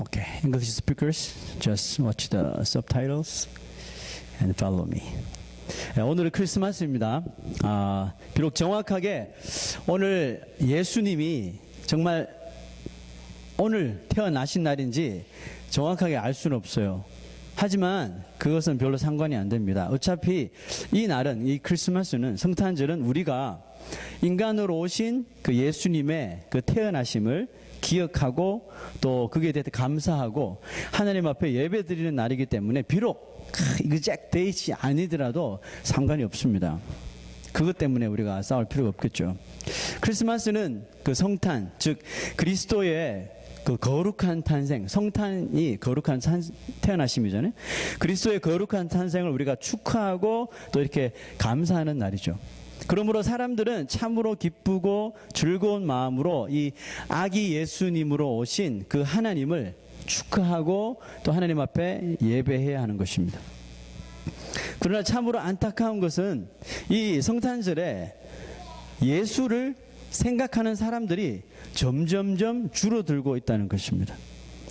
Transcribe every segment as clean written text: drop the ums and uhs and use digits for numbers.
Okay, English speakers, just watch the subtitles and follow me. 오늘은 크리스마스입니다. 비록 정확하게 오늘 예수님이 정말 오늘 태어나신 날인지 정확하게 알 수는 없어요. 하지만 그것은 별로 상관이 안 됩니다. 어차피 이 날은, 이 크리스마스는, 성탄절은 우리가 인간으로 오신 그 예수님의 그 태어나심을 기억하고 또 그에 대해 감사하고 하나님 앞에 예배 드리는 날이기 때문에 비록 exact date이 아니더라도 상관이 없습니다. 그것 때문에 우리가 싸울 필요가 없겠죠. 크리스마스는 그 성탄, 즉 그리스도의 그 거룩한 탄생, 성탄이 거룩한 태어나심이잖아요. 그리스도의 거룩한 탄생을 우리가 축하하고 또 이렇게 감사하는 날이죠. 그러므로 사람들은 참으로 기쁘고 즐거운 마음으로 이 아기 예수님으로 오신 그 하나님을 축하하고 또 하나님 앞에 예배해야 하는 것입니다. 그러나 참으로 안타까운 것은 이 성탄절에 예수를 생각하는 사람들이 점점점 줄어들고 있다는 것입니다.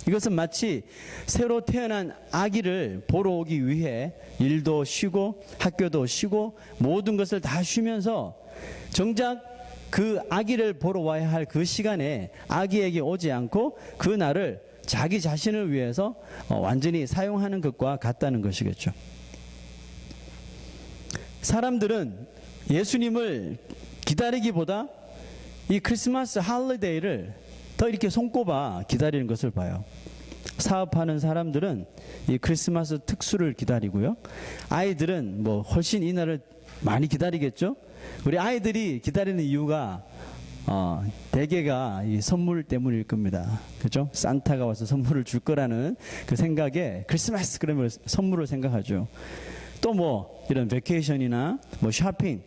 이것은 마치 새로 태어난 아기를 보러 오기 위해 일도 쉬고 학교도 쉬고 모든 것을 다 쉬면서 정작 그 아기를 보러 와야 할 그 시간에 아기에게 오지 않고 그 날을 자기 자신을 위해서 완전히 사용하는 것과 같다는 것이겠죠. 사람들은 예수님을 기다리기보다 이 크리스마스 할리데이를 더 이렇게 손꼽아 기다리는 것을 봐요. 사업하는 사람들은 이 크리스마스 특수를 기다리고요. 아이들은 뭐 훨씬 이 날을 많이 기다리겠죠. 우리 아이들이 기다리는 이유가 대개가 이 선물 때문일 겁니다. 그렇죠? 산타가 와서 선물을 줄 거라는 그 생각에 크리스마스 그러면 선물을 생각하죠. 또 뭐 이런 베케이션이나 뭐 쇼핑.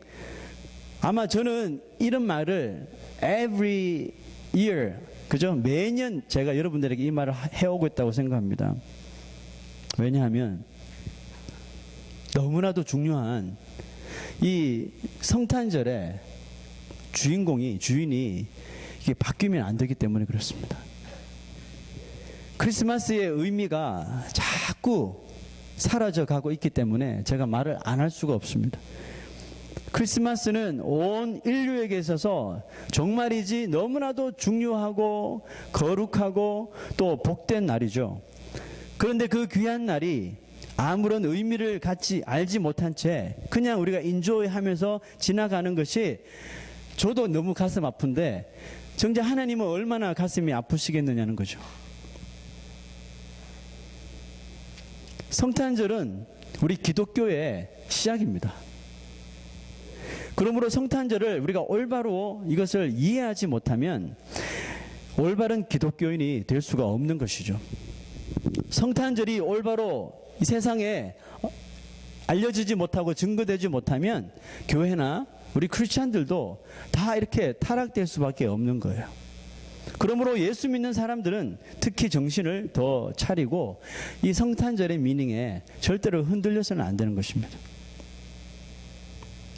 아마 저는 이런 말을 every year, 그죠? 매년 제가 여러분들에게 이 말을 해오고 있다고 생각합니다. 왜냐하면 너무나도 중요한 이 성탄절에 주인이 이게 바뀌면 안 되기 때문에 그렇습니다. 크리스마스의 의미가 자꾸 사라져 가고 있기 때문에 제가 말을 안 할 수가 없습니다. 크리스마스는 온 인류에게 있어서 정말이지 너무나도 중요하고 거룩하고 또 복된 날이죠. 그런데 그 귀한 날이 아무런 의미를 갖지 알지 못한 채 그냥 우리가 인조이하면서 지나가는 것이 저도 너무 가슴 아픈데 정작 하나님은 얼마나 가슴이 아프시겠느냐는 거죠. 성탄절은 우리 기독교의 시작입니다. 그러므로 성탄절을 우리가 올바로 이것을 이해하지 못하면 올바른 기독교인이 될 수가 없는 것이죠. 성탄절이 올바로 이 세상에 알려지지 못하고 증거되지 못하면 교회나 우리 크리스찬들도 다 이렇게 타락될 수밖에 없는 거예요. 그러므로 예수 믿는 사람들은 특히 정신을 더 차리고 이 성탄절의 미닝에 절대로 흔들려서는 안 되는 것입니다.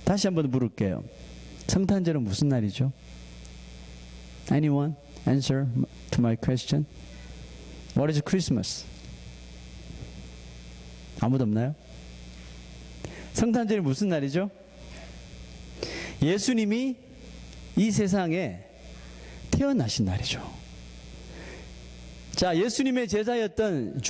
다시 한번 물을게요. 성탄절은 무슨 날이죠? Anyone answer to my question? What is Christmas? 아무도 없나요? 성탄절이 무슨 날이죠? 예수님이 이 세상에 태어나신 날이죠. 자, 예수님의 제자였던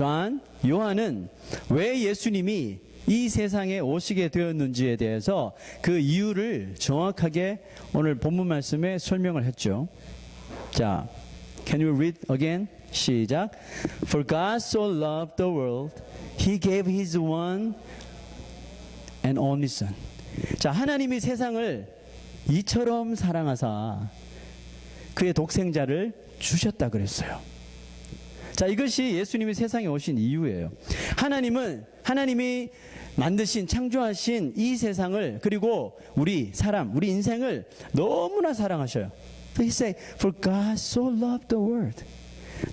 요한은 왜 예수님이 이 세상에 오시게 되었는지에 대해서 그 이유를 정확하게 오늘 본문 말씀에 설명을 했죠. 자, can you read again? 시작. For God so loved the world, He gave His one and only Son. 자, 하나님이 세상을 이처럼 사랑하사 그의 독생자를 주셨다 그랬어요. 자, 이것이 예수님이 세상에 오신 이유예요. 하나님이 만드신, 창조하신 이 세상을, 그리고 우리 인생을 너무나 사랑하셔요. He said, for God so loved the world.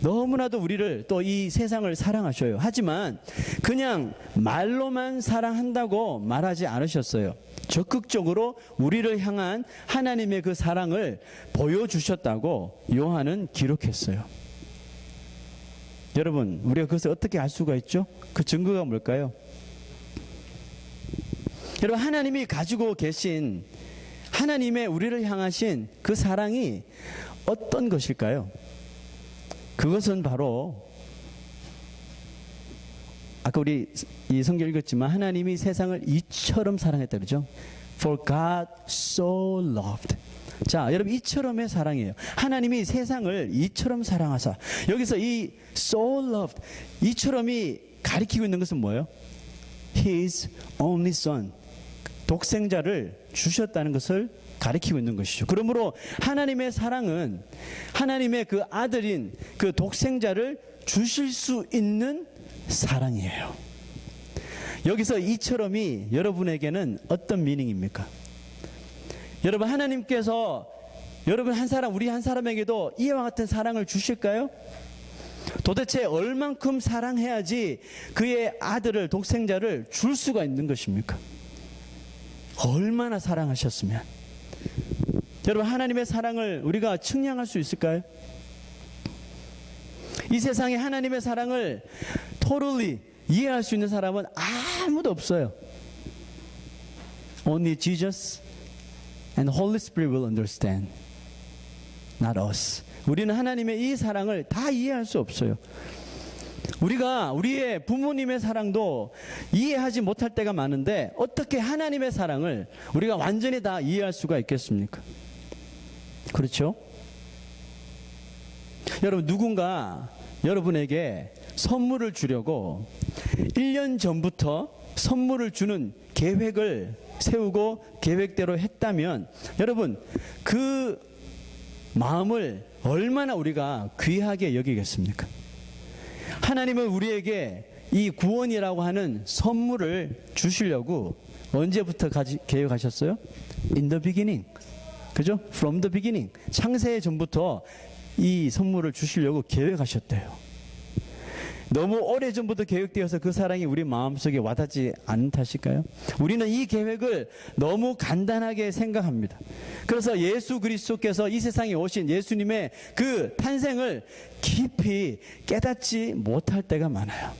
너무나도 우리를 또 이 세상을 사랑하셔요. 하지만 그냥 말로만 사랑한다고 말하지 않으셨어요. 적극적으로 우리를 향한 하나님의 그 사랑을 보여주셨다고 요한은 기록했어요. 여러분, 우리가 그것을 어떻게 알 수가 있죠? 그 증거가 뭘까요? 여러분, 하나님이 가지고 계신 하나님의 우리를 향하신 그 사랑이 어떤 것일까요? 그것은 바로 아까 우리 이 성경 읽었지만 하나님이 세상을 이처럼 사랑했다 그러죠. For God so loved. 자, 여러분, 이처럼의 사랑이에요. 하나님이 세상을 이처럼 사랑하사. 여기서 이 so loved, 이처럼이 가리키고 있는 것은 뭐예요? His only son, 독생자를 주셨다는 것을 가리키고 있는 것이죠. 그러므로 하나님의 사랑은 하나님의 그 아들인 그 독생자를 주실 수 있는 사랑이에요. 여기서 이처럼이 여러분에게는 어떤 미닝입니까? 여러분, 하나님께서 여러분 한 사람, 우리 한 사람에게도 이와 같은 사랑을 주실까요? 도대체 얼만큼 사랑해야지 그의 아들을, 독생자를 줄 수가 있는 것입니까? 얼마나 사랑하셨으면. 여러분, 하나님의 사랑을 우리가 측량할 수 있을까요? 이 세상에 하나님의 사랑을 totally 이해할 수 있는 사람은 아무도 없어요. Only Jesus and Holy Spirit will understand. Not us. 우리는 하나님의 이 사랑을 다 이해할 수 없어요. 우리가 우리의 부모님의 사랑도 이해하지 못할 때가 많은데 어떻게 하나님의 사랑을 우리가 완전히 다 이해할 수가 있겠습니까? 그렇죠? 여러분, 누군가 여러분에게 선물을 주려고 1년 전부터 선물을 주는 계획을 세우고 계획대로 했다면 여러분, 그 마음을 얼마나 우리가 귀하게 여기겠습니까? 하나님은 우리에게 이 구원이라고 하는 선물을 주시려고 언제부터 계획하셨어요? In the beginning. 그죠? From the beginning. 창세 전부터 이 선물을 주시려고 계획하셨대요. 너무 오래전부터 계획되어서 그 사랑이 우리 마음속에 와닿지 않은 탓일까요? 우리는 이 계획을 너무 간단하게 생각합니다. 그래서 예수 그리스도께서 이 세상에 오신 예수님의 그 탄생을 깊이 깨닫지 못할 때가 많아요.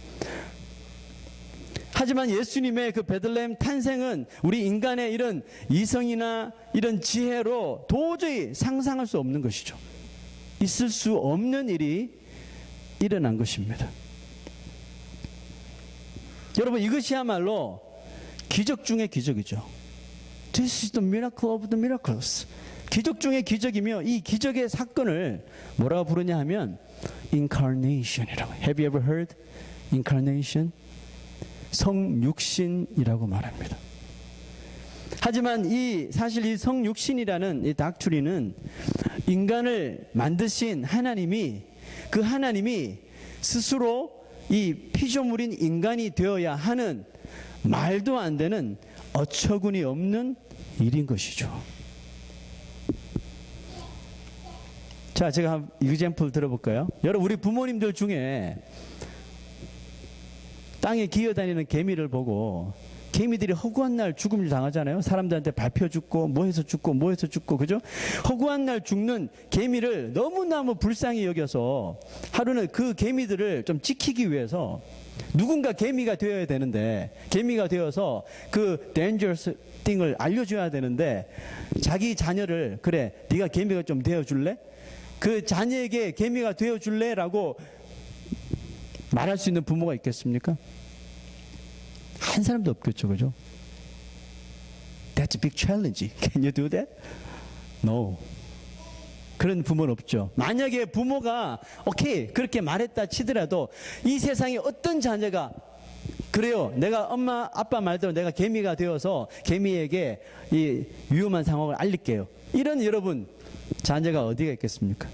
하지만 예수님의 그 베들레헴 탄생은 우리 인간의 이런 이성이나 이런 지혜로 도저히 상상할 수 없는 것이죠. 있을 수 없는 일이 일어난 것입니다. 여러분, 이것이야말로 기적 중의 기적이죠. This is the miracle of the miracles. 기적 중의 기적이며 이 기적의 사건을 뭐라고 부르냐 하면 incarnation이라고. Have you ever heard incarnation? 성육신이라고 말합니다. 하지만 사실 이 성육신이라는 이 닥트리는 인간을 만드신 하나님이 그 하나님이 스스로 이 피조물인 인간이 되어야 하는 말도 안 되는 어처구니 없는 일인 것이죠. 자, 제가 한 example 들어볼까요? 여러분, 우리 부모님들 중에 땅에 기어다니는 개미를 보고 개미들이 허구한 날 죽음을 당하잖아요. 사람들한테 밟혀 죽고 뭐 해서 죽고 그죠? 허구한 날 죽는 개미를 너무너무 불쌍히 여겨서 하루는 그 개미들을 좀 지키기 위해서 누군가 개미가 되어야 되는데, 개미가 되어서 그 dangerous thing을 알려줘야 되는데 자기 자녀를, 그래 네가 개미가 좀 되어줄래? 그 자녀에게 개미가 되어줄래? 라고 말할 수 있는 부모가 있겠습니까? 한 사람도 없겠죠, 그죠? That's a big challenge. Can you do that? No. 그런 부모는 없죠. 만약에 부모가 오케이 그렇게 말했다 치더라도 이 세상에 어떤 자녀가 그래요, 내가 엄마 아빠 말대로 내가 개미가 되어서 개미에게 이 위험한 상황을 알릴게요, 이런 여러분 자녀가 어디가 있겠습니까?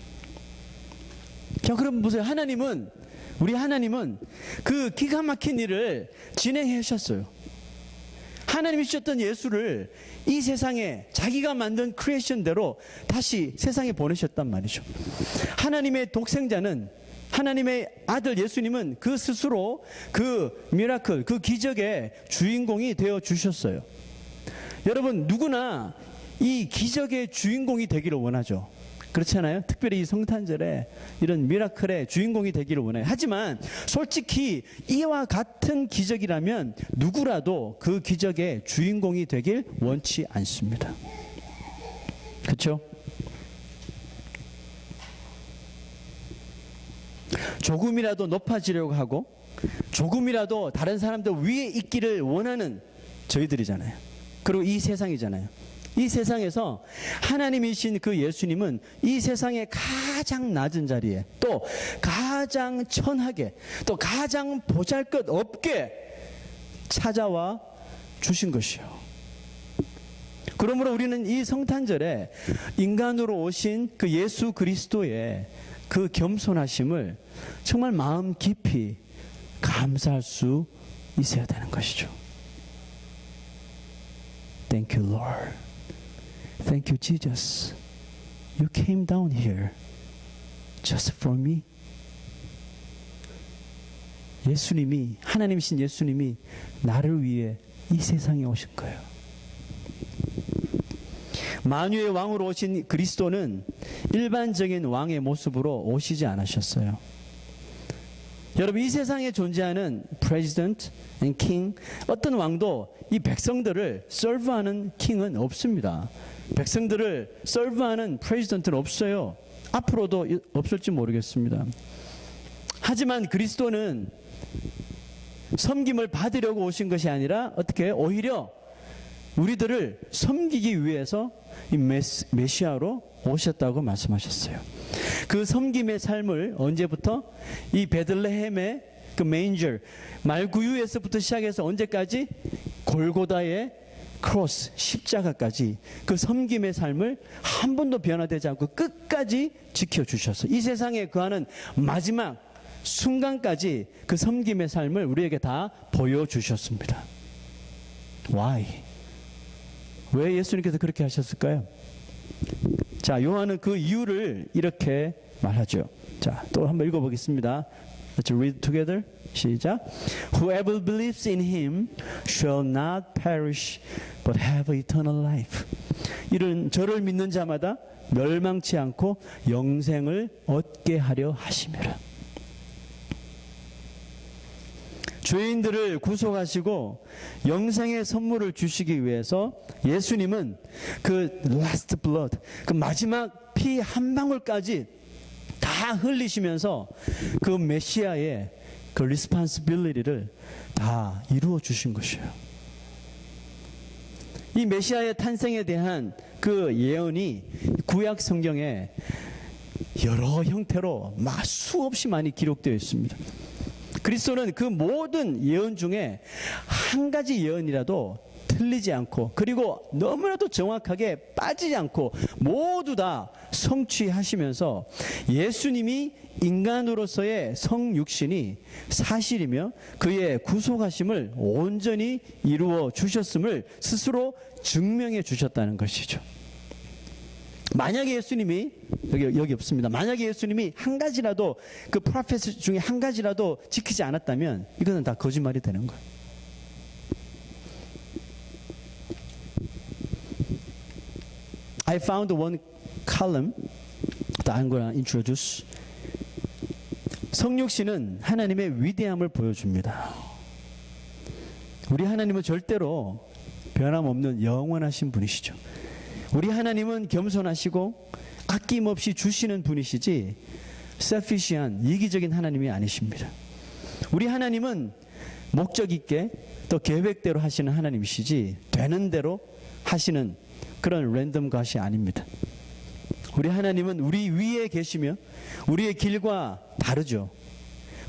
자, 그럼 보세요. 우리 하나님은 그 기가 막힌 일을 진행해 하셨어요. 하나님이 주셨던 예수를 이 세상에 자기가 만든 크리에이션대로 다시 세상에 보내셨단 말이죠. 하나님의 독생자는, 하나님의 아들 예수님은 그 스스로 그 미라클, 그 기적의 주인공이 되어 주셨어요. 여러분, 누구나 이 기적의 주인공이 되기를 원하죠. 그렇잖아요. 특별히 이 성탄절에 이런 미라클의 주인공이 되기를 원해요. 하지만 솔직히 이와 같은 기적이라면 누구라도 그 기적의 주인공이 되길 원치 않습니다. 그렇죠? 조금이라도 높아지려고 하고 조금이라도 다른 사람들 위에 있기를 원하는 저희들이잖아요. 그리고 이 세상이잖아요. 이 세상에서 하나님이신 그 예수님은 이 세상의 가장 낮은 자리에 또 가장 천하게 또 가장 보잘것없게 찾아와 주신 것이요. 그러므로 우리는 이 성탄절에 인간으로 오신 그 예수 그리스도의 그 겸손하심을 정말 마음 깊이 감사할 수 있어야 되는 것이죠. Thank you, Lord. Thank you, Jesus. You came down here just for me. 예수님이, 하나님이신 예수님이 나를 위해 이 세상에 오신 거예요. 만유의 왕으로 오신 그리스도는 일반적인 왕의 모습으로 오시지 않으셨어요. 여러분, 이 세상에 존재하는 president and king, 어떤 왕도 이 백성들을 서브하는 킹은 없습니다. 백성들을 서브하는 president는 없어요. 앞으로도 없을지 모르겠습니다. 하지만 그리스도는 섬김을 받으려고 오신 것이 아니라 어떻게 오히려 우리들을 섬기기 위해서 이 메시아로 오셨다고 말씀하셨어요. 그 섬김의 삶을 언제부터 이 베들레헴의 그 메인저 말구유에서부터 시작해서 언제까지 골고다의 크로스 십자가까지 그 섬김의 삶을 한 번도 변화되지 않고 끝까지 지켜주셨어요. 이 세상에 거하는 마지막 순간까지 그 섬김의 삶을 우리에게 다 보여주셨습니다. Why? 왜 예수님께서 그렇게 하셨을까요? 자, 요한은 그 이유를 이렇게 말하죠. 자, 또 한번 읽어보겠습니다. Let's read together. 시작. Whoever believes in him shall not perish but have eternal life. 이는 저를 믿는 자마다 멸망치 않고 영생을 얻게 하려 하심이라. 죄인들을 구속하시고 영생의 선물을 주시기 위해서 예수님은 그 last blood, 그 마지막 피 한 방울까지 다 흘리시면서 그 메시아의 그 responsibility를 다 이루어 주신 것이에요. 이 메시아의 탄생에 대한 그 예언이 구약 성경에 여러 형태로 수없이 많이 기록되어 있습니다. 그리스도는 그 모든 예언 중에 한 가지 예언이라도 틀리지 않고 그리고 너무나도 정확하게 빠지지 않고 모두 다 성취하시면서 예수님이 인간으로서의 성육신이 사실이며 그의 구속하심을 온전히 이루어 주셨음을 스스로 증명해 주셨다는 것이죠. 만약에 예수님이 여기 없습니다. 만약에 예수님이 한 가지라도 그 프로페스 중에 한 가지라도 지키지 않았다면 이거는 다 거짓말이 되는 거예요. I found one column that I'm going to introduce. 성육신은 하나님의 위대함을 보여줍니다. 우리 하나님은 절대로 변함없는 영원하신 분이시죠. 우리 하나님은 겸손하시고 아낌없이 주시는 분이시지 selfish한 이기적인 하나님이 아니십니다. 우리 하나님은 목적 있게 또 계획대로 하시는 하나님이시지 되는 대로 하시는 그런 랜덤 갓이 아닙니다. 우리 하나님은 우리 위에 계시며 우리의 길과 다르죠.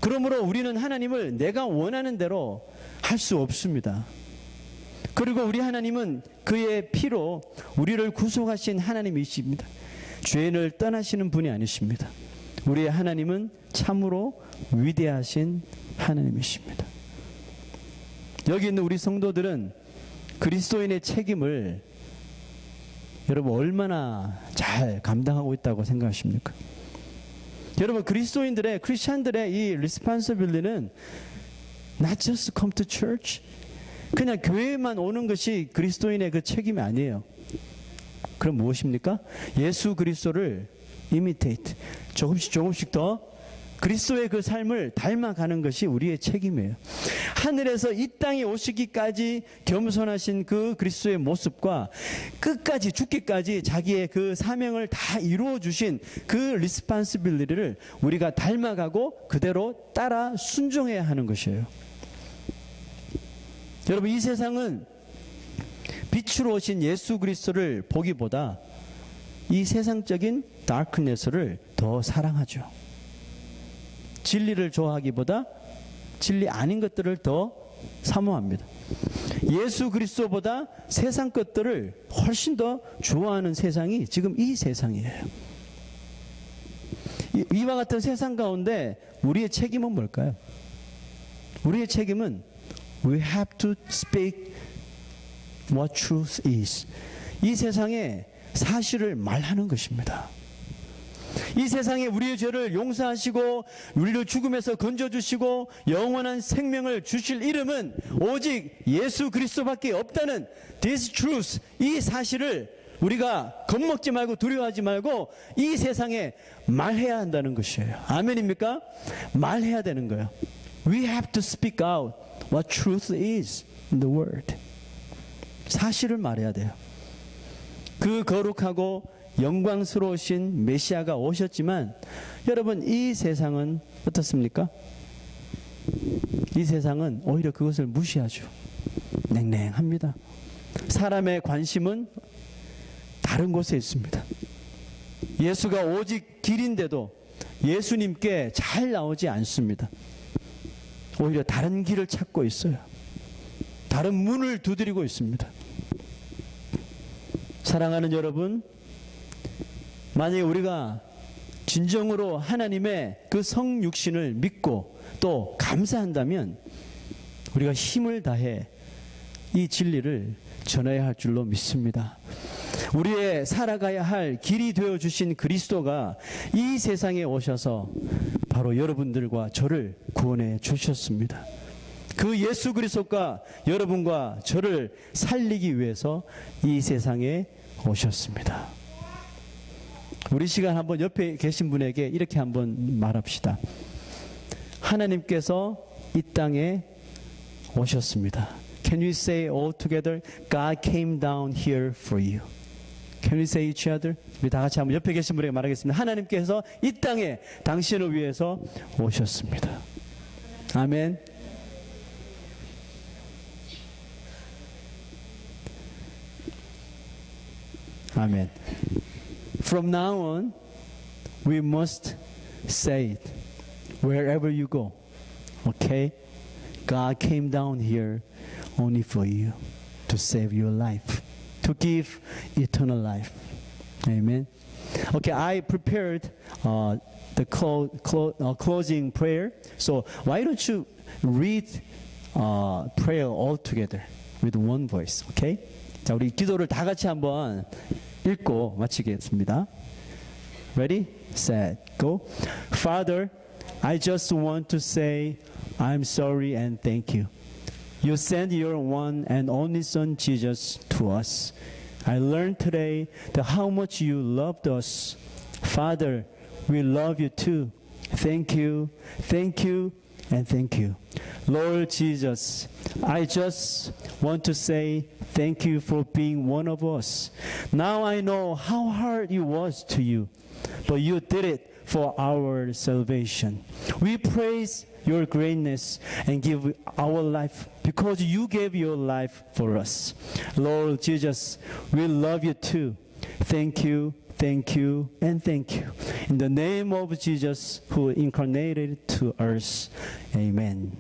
그러므로 우리는 하나님을 내가 원하는 대로 할 수 없습니다. 그리고 우리 하나님은 그의 피로 우리를 구속하신 하나님이십니다. 죄인을 떠나시는 분이 아니십니다. 우리의 하나님은 참으로 위대하신 하나님이십니다. 여기 있는 우리 성도들은 그리스도인의 책임을 여러분 얼마나 잘 감당하고 있다고 생각하십니까? 여러분 그리스도인들의 크리스찬들의 이 responsibility는 not just come to church, 그냥 교회만 오는 것이 그리스도인의 그 책임이 아니에요. 그럼 무엇입니까? 예수 그리스도를 imitate. 조금씩 더 그리스도의 그 삶을 닮아가는 것이 우리의 책임이에요. 하늘에서 이 땅에 오시기까지 겸손하신 그 그리스도의 모습과 끝까지 죽기까지 자기의 그 사명을 다 이루어 주신 그 리스폰시빌리티를 우리가 닮아가고 그대로 따라 순종해야 하는 것이에요. 여러분, 이 세상은 빛으로 오신 예수 그리스도를 보기보다 이 세상적인 다크네스를 더 사랑하죠. 진리를 좋아하기보다 진리 아닌 것들을 더 사모합니다. 예수 그리스도보다 세상 것들을 훨씬 더 좋아하는 세상이 지금 이 세상이에요. 이와 같은 세상 가운데 우리의 책임은 뭘까요? 우리의 책임은 we have to speak what truth is. 이 세상에 사실을 말하는 것입니다. 이 세상에 우리의 죄를 용서하시고 우리를 죽음에서 건져주시고 영원한 생명을 주실 이름은 오직 예수 그리스도밖에 없다는 this truth, 이 사실을 우리가 겁먹지 말고 두려워하지 말고 이 세상에 말해야 한다는 것이에요. 아멘입니까? 말해야 되는 거예요. We have to speak out what truth is in the world. 사실을 말해야 돼요. 그 거룩하고 영광스러우신 메시아가 오셨지만 여러분, 이 세상은 어떻습니까? 이 세상은 오히려 그것을 무시하죠. 냉랭합니다. 사람의 관심은 다른 곳에 있습니다. 예수가 오직 길인데도 예수님께 잘 나오지 않습니다. 오히려 다른 길을 찾고 있어요. 다른 문을 두드리고 있습니다. 사랑하는 여러분, 만약에 우리가 진정으로 하나님의 그 성육신을 믿고 또 감사한다면 우리가 힘을 다해 이 진리를 전해야 할 줄로 믿습니다. 우리의 살아가야 할 길이 되어주신 그리스도가 이 세상에 오셔서 바로 여러분들과 저를 구원해 주셨습니다. 그 예수 그리스도가 여러분과 저를 살리기 위해서 이 세상에 오셨습니다. 우리 시간 한번 옆에 계신 분에게 이렇게 한번 말합시다. 하나님께서 이 땅에 오셨습니다. Can we say all together, God came down here for you? Can we say each other? 우리 다 같이 한번 옆에 계신 분에게 말하겠습니다. 하나님께서 이 땅에 당신을 위해서 오셨습니다. 아멘. 아멘. From now on, we must say it wherever you go. Okay? God came down here only for you to save your life, to give eternal life. Amen. Okay, I prepared the closing prayer. So why don't you read prayer all together with one voice? Okay? 자, 우리 기도를 다 같이 한번 읽고 마치겠습니다. Ready, set, go. Father, I just want to say I'm sorry and thank you. You sent your one and only Son Jesus to us. I learned today that how much you loved us. Father, we love you too. Thank you, and thank you. Lord Jesus, I just want to say thank you for being one of us. Now I know how hard it was to you, but you did it for our salvation. We praise your greatness and give our life because you gave your life for us. Lord Jesus, we love you too. Thank you, and thank you. In the name of Jesus who incarnated to us. Amen.